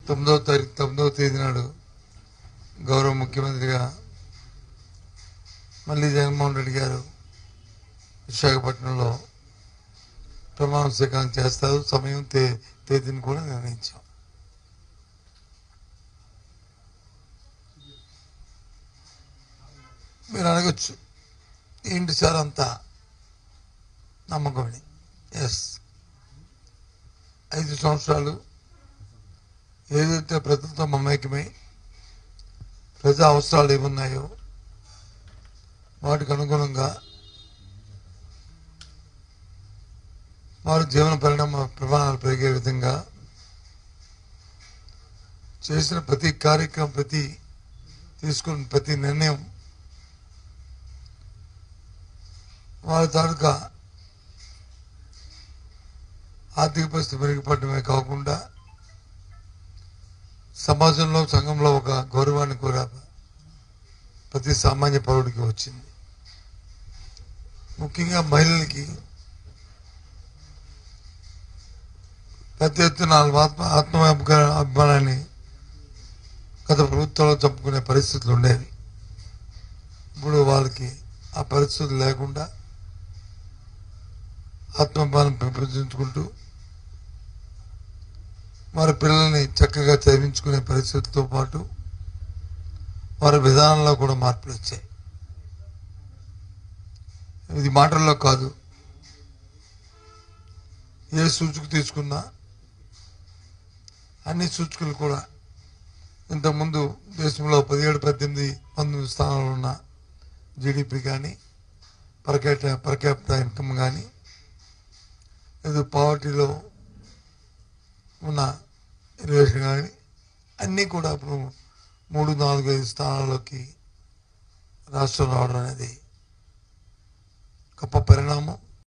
9వ తేదీ నాడు గౌరవ ముఖ్యమంత్రిగా మళ్ళీ జగన్మోహన్ రెడ్డి గారు విశాఖపట్నంలో ప్రమాణ స్వీకారం చేస్తారు. సమయం తేదీని కూడా నిర్ణయించాం. మీరు అడగచ్చు, ఏంటి సార్ అంతా నమ్మకమని. ఎస్, 5 సంవత్సరాలు ఏదైతే ప్రజలతో మమేకమై ప్రజా అవసరాలు ఏమున్నాయో వాటికి అనుగుణంగా వారి జీవన ప్రమాణాలు పెరిగే విధంగా చేసిన ప్రతి కార్యక్రమం, తీసుకున్న ప్రతి నిర్ణయం వారి తాలూకా ఆర్థిక పరిస్థితి మెరుగుపడమే కాకుండా సమాజంలో, సంఘంలో ఒక గౌరవాన్ని కూడా ప్రతి సామాన్య పౌరుడికి వచ్చింది. ముఖ్యంగా మహిళలకి పెద్ద ఎత్తున అభిమానాన్ని గత ప్రభుత్వంలో చంపుకునే పరిస్థితులు ఉండేవి. ఇప్పుడు వాళ్ళకి ఆ పరిస్థితులు లేకుండా ఆత్మాభిమానం పెంపొందించుకుంటూ వారి పిల్లల్ని చక్కగా చదివించుకునే పరిస్థితులతో పాటు వారి విధానంలో కూడా మార్పులు వచ్చాయి. ఇది మాటల్లో కాదు, ఏ సూచిక తీసుకున్నా అన్ని సూచికలు కూడా ఇంతకుముందు దేశంలో 17, 18, 19 స్థానాలు ఉన్న జీడిపి కానీ, పర్ క్యాపిటల్ ఇన్కమ్ కానీ, ఏదో పావర్టీలో ఉన్న రిలేషన్ కానీ అన్నీ కూడా ఇప్పుడు 3, 4, 5 స్థానాల్లోకి రాష్ట్రం రావడం అనేది గొప్ప పరిణామం.